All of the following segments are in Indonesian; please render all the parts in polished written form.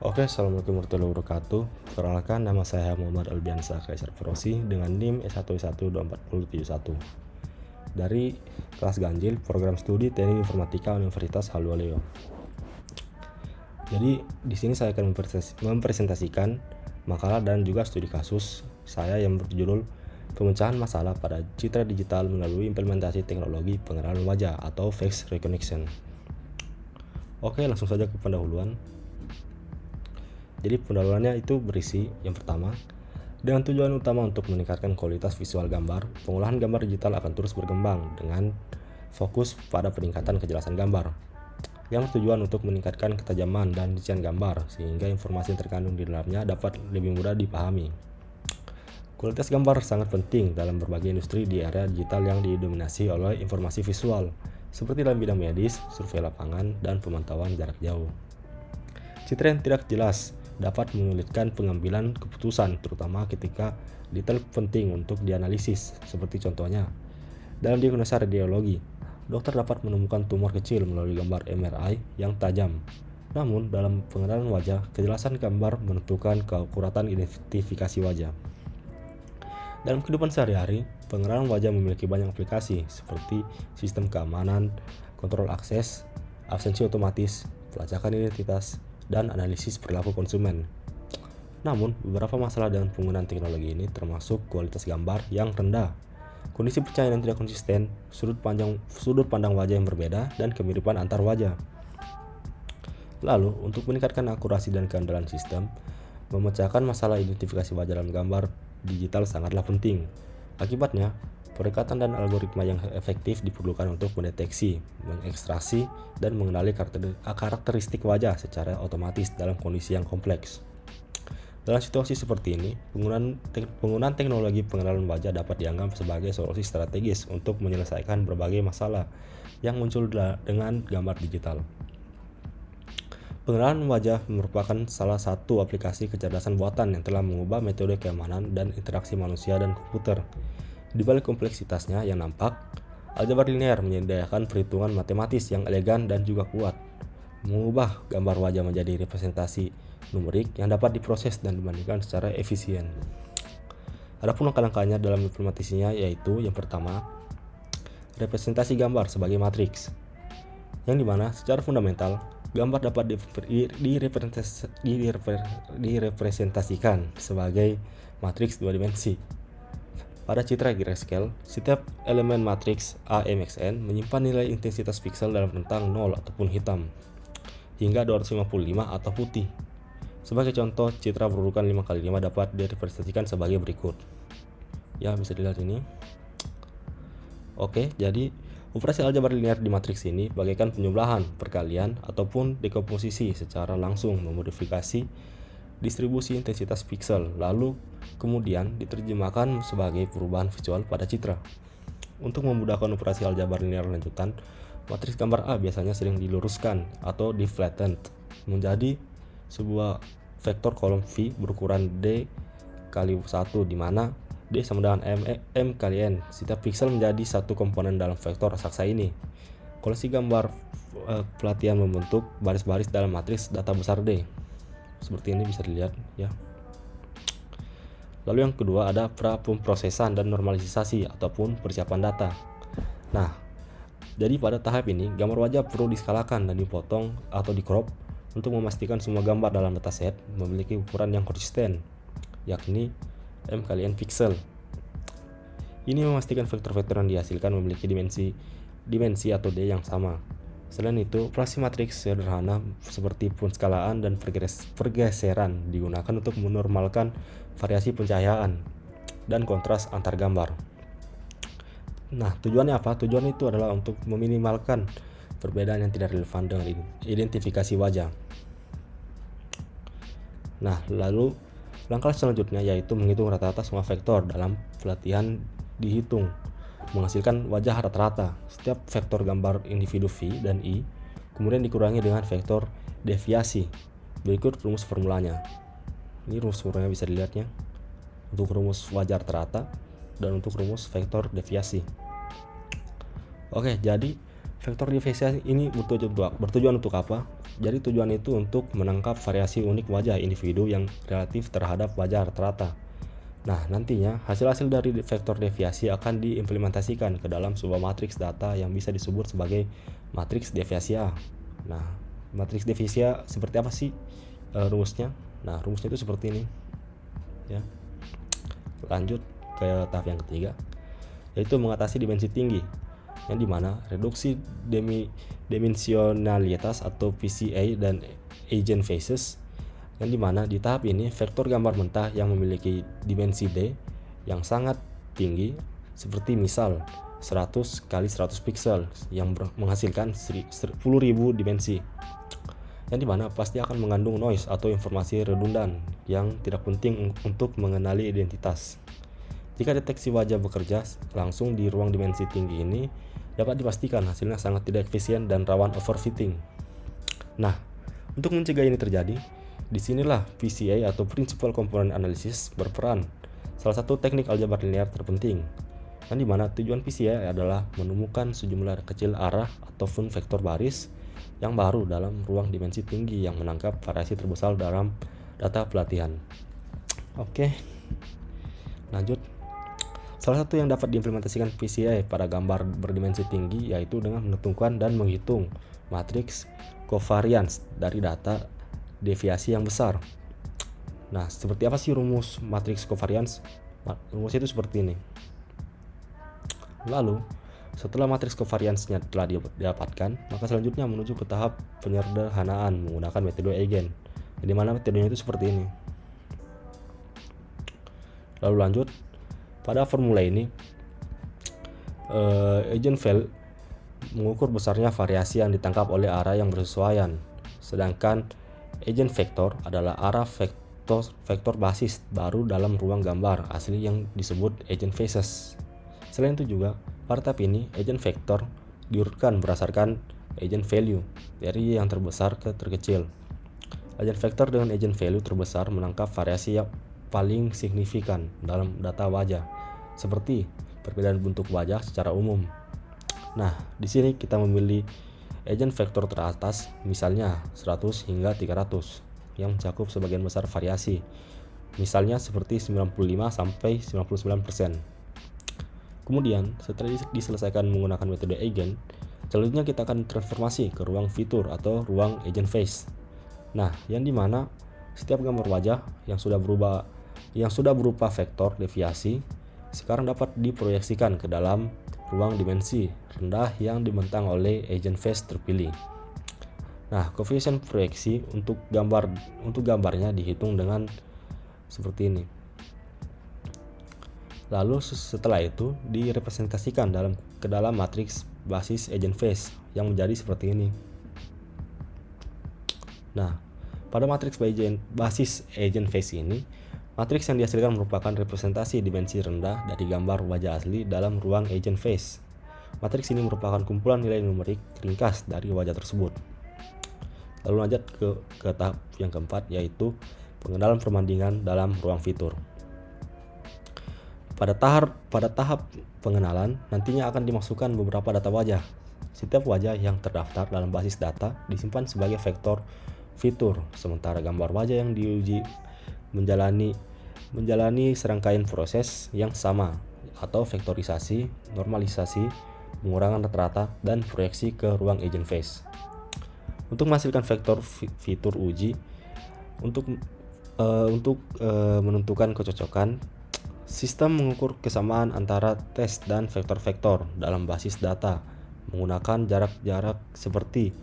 Oke, Assalamualaikum warahmatullahi wabarakatuh. Perkenalkan, nama saya Muhammad Albiansa Kaisar Ferosi dengan NIM S1124071 dari kelas Ganjil, Program Studi Teknik Informatika Universitas Haluoleo. Jadi, di sini saya akan mempresentasikan makalah dan juga studi kasus saya yang berjudul Pemecahan Masalah pada Citra Digital melalui Implementasi Teknologi Pengenalan Wajah atau Face Recognition. Oke, langsung saja ke pendahuluan. Jadi pendahuluannya itu berisi yang pertama, dengan tujuan utama untuk meningkatkan kualitas visual gambar, pengolahan gambar digital akan terus berkembang dengan fokus pada peningkatan kejelasan gambar, yang tujuan untuk meningkatkan ketajaman dan rincian gambar sehingga informasi yang terkandung di dalamnya dapat lebih mudah dipahami. Kualitas gambar sangat penting dalam berbagai industri di era digital yang didominasi oleh informasi visual, seperti dalam bidang medis, survei lapangan, dan pemantauan jarak jauh. Citra yang tidak jelas dapat menyulitkan pengambilan keputusan, terutama ketika detail penting untuk dianalisis, seperti contohnya dalam diagnosa radiologi, dokter dapat menemukan tumor kecil melalui gambar MRI yang tajam. Namun, dalam pengenalan wajah, kejelasan gambar menentukan keakuratan identifikasi wajah. Dalam kehidupan sehari-hari, pengenalan wajah memiliki banyak aplikasi seperti sistem keamanan, kontrol akses, absensi otomatis, pelacakan identitas, dan analisis perilaku konsumen. Namun, beberapa masalah dengan penggunaan teknologi ini termasuk kualitas gambar yang rendah, kondisi pencahayaan yang tidak konsisten, sudut pandang wajah yang berbeda, dan kemiripan antar wajah. Lalu, untuk meningkatkan akurasi dan keandalan sistem, memecahkan masalah identifikasi wajah dalam gambar digital sangatlah penting. Akibatnya, pendekatan dan algoritma yang efektif diperlukan untuk mendeteksi, mengekstraksi, dan mengenali karakteristik wajah secara otomatis dalam kondisi yang kompleks. Dalam situasi seperti ini, penggunaan teknologi pengenalan wajah dapat dianggap sebagai solusi strategis untuk menyelesaikan berbagai masalah yang muncul dengan gambar digital. Pengenalan wajah merupakan salah satu aplikasi kecerdasan buatan yang telah mengubah metode keamanan dan interaksi manusia dan komputer. Di balik kompleksitasnya yang nampak, aljabar linear menyediakan perhitungan matematis yang elegan dan juga kuat, mengubah gambar wajah menjadi representasi numerik yang dapat diproses dan dibandingkan secara efisien. Adapun langkah-langkahnya dalam implementasinya yaitu yang pertama, representasi gambar sebagai matriks, yang dimana secara fundamental gambar dapat direpresentasikan sebagai matriks dua dimensi. Pada citra grayscale, setiap elemen matriks AMXN menyimpan nilai intensitas piksel dalam rentang 0 ataupun hitam, hingga 255 atau putih. Sebagai contoh, citra berurutan 5x5 dapat direpresentasikan sebagai berikut. Ya, bisa dilihat ini. Oke, jadi operasi aljabar linear di matriks ini bagaikan penjumlahan, perkalian, ataupun dekomposisi secara langsung memodifikasi distribusi intensitas piksel, lalu kemudian diterjemahkan sebagai perubahan visual pada citra. Untuk memudahkan operasi aljabar linear lanjutan, matriks gambar A biasanya sering diluruskan atau di-flattened menjadi sebuah vektor kolom V berukuran D kali 1, di mana D sama dengan M kali N. Setiap piksel menjadi satu komponen dalam vektor raksasa ini. Koleksi gambar pelatihan membentuk baris-baris dalam matriks data besar D. Seperti ini bisa dilihat ya. Lalu yang kedua ada pra-pemrosesan dan normalisasi ataupun persiapan data. Nah, jadi pada tahap ini gambar wajah perlu diskalakan dan dipotong atau di-crop untuk memastikan semua gambar dalam dataset memiliki ukuran yang konsisten, yakni M kali N piksel. Ini memastikan vektor-vektor yang dihasilkan memiliki dimensi atau D yang sama. Selain itu, operasi matriks sederhana seperti penskalaan dan pergeseran digunakan untuk menormalkan variasi pencahayaan dan kontras antar gambar. Nah, tujuannya apa? Tujuan itu adalah untuk meminimalkan perbedaan yang tidak relevan dengan identifikasi wajah. Nah, lalu langkah selanjutnya yaitu menghitung rata-rata semua vektor dalam pelatihan dihitung, menghasilkan wajah rata-rata. Setiap vektor gambar individu V dan I kemudian dikurangi dengan vektor deviasi. Berikut rumus formulanya. Ini rumus formulanya bisa dilihatnya untuk rumus wajah rata-rata dan untuk rumus vektor deviasi. Oke, jadi Vektor diferensiasi ini bertujuan untuk apa? Jadi tujuan itu untuk menangkap variasi unik wajah individu yang relatif terhadap wajah rata-rata. Nah, nantinya hasil-hasil dari vektor deviasi akan diimplementasikan ke dalam sebuah matriks data yang bisa disebut sebagai matriks deviasi A. Nah, matriks deviasi A seperti apa sih rumusnya? Nah, rumusnya itu seperti ini. Ya. Lanjut ke tahap yang ketiga, yaitu mengatasi dimensi tinggi, yang dimana reduksi dimensionalitas atau PCA dan eigenfaces, yang dimana di tahap ini vektor gambar mentah yang memiliki dimensi D yang sangat tinggi, seperti misal 100 kali 100 pixel yang menghasilkan 10.000 dimensi, yang dimana pasti akan mengandung noise atau informasi redundan yang tidak penting untuk mengenali identitas. Jika deteksi wajah bekerja langsung di ruang dimensi tinggi ini, dapat dipastikan hasilnya sangat tidak efisien dan rawan overfitting. Nah, untuk mencegah ini terjadi, disinilah PCA atau Principal Component Analysis berperan, salah satu teknik aljabar linear terpenting, yang dimana tujuan PCA adalah menemukan sejumlah kecil arah ataupun vektor baris yang baru dalam ruang dimensi tinggi yang menangkap variasi terbesar dalam data pelatihan. Oke, lanjut. Salah satu yang dapat diimplementasikan PCA pada gambar berdimensi tinggi yaitu dengan menentukan dan menghitung matriks covariance dari data deviasi yang besar. Nah, seperti apa sih rumus matriks covariance? Rumusnya itu seperti ini. Lalu, setelah matriks covariance-nya telah didapatkan, maka selanjutnya menuju ke tahap penyederhanaan menggunakan metode eigen, di mana metodenya itu seperti ini. Lalu lanjut, pada formula ini, eigenvalue mengukur besarnya variasi yang ditangkap oleh arah yang bersesuaian, sedangkan eigenvektor adalah arah vektor basis baru dalam ruang gambar asli yang disebut eigenfaces. Selain itu juga, pada tahap ini eigenvektor diurutkan berdasarkan eigenvalue dari yang terbesar ke terkecil. Eigenvektor dengan eigenvalue terbesar menangkap variasi yang paling signifikan dalam data wajah, seperti perbedaan bentuk wajah secara umum. Nah, di sini kita memilih eigenvektor teratas, misalnya 100 hingga 300, yang mencakup sebagian besar variasi, misalnya seperti 95 sampai 99%. Kemudian, setelah diselesaikan menggunakan metode eigen, selanjutnya kita akan transformasi ke ruang fitur atau ruang eigenface. Nah, yang dimana setiap gambar wajah yang sudah berupa vektor deviasi sekarang dapat diproyeksikan ke dalam ruang dimensi rendah yang dibentang oleh eigenface terpilih. Nah, koefisien proyeksi untuk gambarnya dihitung dengan seperti ini. Lalu setelah itu direpresentasikan ke dalam matriks basis eigenface yang menjadi seperti ini. Nah, pada matriks basis eigenface ini, matriks yang dihasilkan merupakan representasi dimensi rendah dari gambar wajah asli dalam ruang eigenface. Matriks ini merupakan kumpulan nilai numerik ringkas dari wajah tersebut. Lalu lanjut ke tahap yang keempat, yaitu pengenalan perbandingan dalam ruang fitur. Pada tahap pengenalan, nantinya akan dimasukkan beberapa data wajah. Setiap wajah yang terdaftar dalam basis data disimpan sebagai vektor fitur, sementara gambar wajah yang diuji menjalani serangkaian proses yang sama, atau vektorisasi, normalisasi, pengurangan rata-rata, dan proyeksi ke ruang eigenface. Untuk menghasilkan vektor fitur uji, untuk menentukan kecocokan, sistem mengukur kesamaan antara tes dan vektor-vektor dalam basis data menggunakan jarak-jarak seperti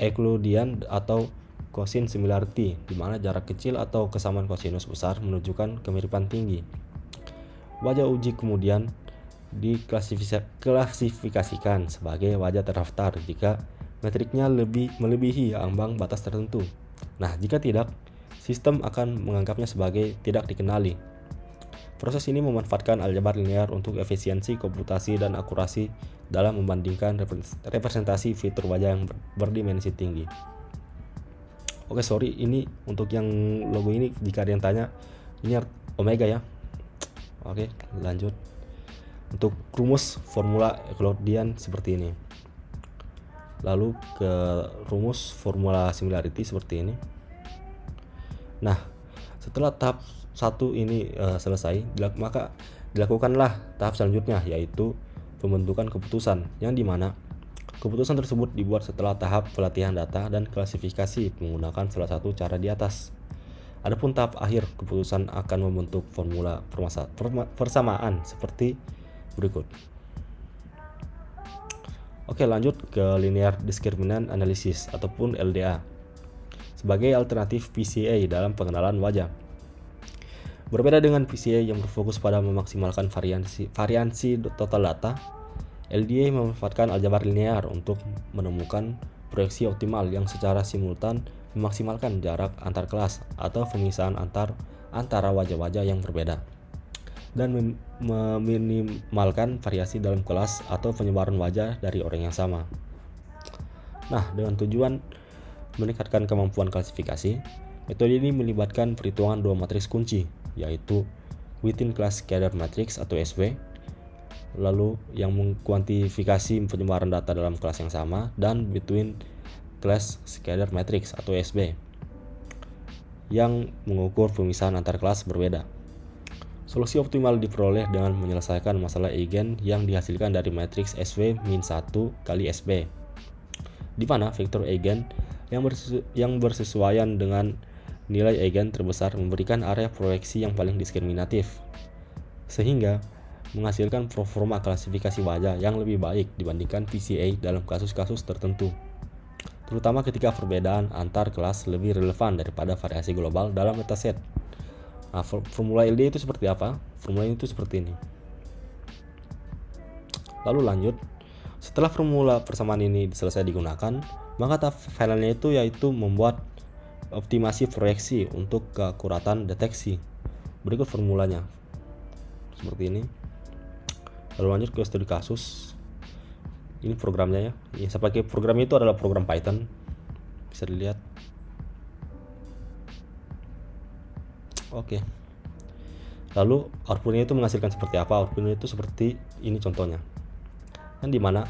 Euclidean atau Cosine similarity, di mana jarak kecil atau kesamaan kosinus besar menunjukkan kemiripan tinggi. Wajah uji kemudian diklasifikasikan sebagai wajah terdaftar jika metriknya melebihi ambang batas tertentu. Nah, jika tidak, sistem akan menganggapnya sebagai tidak dikenali. Proses ini memanfaatkan aljabar linear untuk efisiensi komputasi dan akurasi dalam membandingkan representasi fitur wajah yang berdimensi tinggi. Oke, sorry, ini untuk yang logo ini jika ada yang tanya, ini omega ya. Oke, lanjut. Untuk rumus formula Euclidean seperti ini. lalu ke rumus formula similarity seperti ini. Nah, setelah tahap 1 ini selesai, maka dilakukanlah tahap selanjutnya, yaitu pembentukan keputusan, yang dimana keputusan tersebut dibuat setelah tahap pelatihan data dan klasifikasi menggunakan salah satu cara di atas. Adapun tahap akhir, keputusan akan membentuk formula persamaan seperti berikut. Oke, lanjut ke linear discriminant analysis ataupun LDA sebagai alternatif PCA dalam pengenalan wajah. Berbeda dengan PCA yang berfokus pada memaksimalkan variansi total data, LDA memanfaatkan aljabar linear untuk menemukan proyeksi optimal yang secara simultan memaksimalkan jarak antar kelas atau pemisahan antara wajah-wajah yang berbeda, dan meminimalkan variasi dalam kelas atau penyebaran wajah dari orang yang sama. Nah, dengan tujuan meningkatkan kemampuan klasifikasi, metode ini melibatkan perhitungan dua matriks kunci, yaitu within class scatter matrix atau SW, lalu yang mengkuantifikasi penyebaran data dalam kelas yang sama, dan between class scatter matrix atau SB yang mengukur pemisahan antar kelas berbeda. Solusi optimal diperoleh dengan menyelesaikan masalah eigen yang dihasilkan dari matriks SW min 1 kali SB, di mana vektor eigen yang bersesuaian dengan nilai eigen terbesar memberikan area proyeksi yang paling diskriminatif, sehingga menghasilkan proforma klasifikasi wajah yang lebih baik dibandingkan PCA dalam kasus-kasus tertentu, terutama ketika perbedaan antar kelas lebih relevan daripada variasi global dalam dataset. Nah, formula LDA itu seperti apa? Formulanya itu seperti ini. Lalu lanjut, setelah formula persamaan ini selesai digunakan, maka tahap finalnya itu yaitu membuat optimasi proyeksi untuk keakuratan deteksi. Berikut formulanya seperti ini. Lalu lanjut ke studi kasus. Ini programnya ya. Saya pakai program itu adalah program Python. Bisa dilihat. Oke. Lalu outputnya itu menghasilkan seperti apa? Outputnya itu seperti ini contohnya. Yang dimana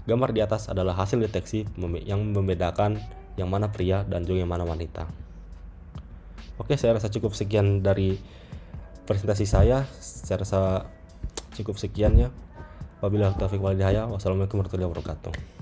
gambar di atas adalah hasil deteksi yang membedakan yang mana pria dan juga yang mana wanita. Oke, saya rasa cukup sekian dari presentasi saya. Saya rasa cukup sekian ya. Wabillahi taufiq wal hidayah. Wassalamualaikum warahmatullahi wabarakatuh.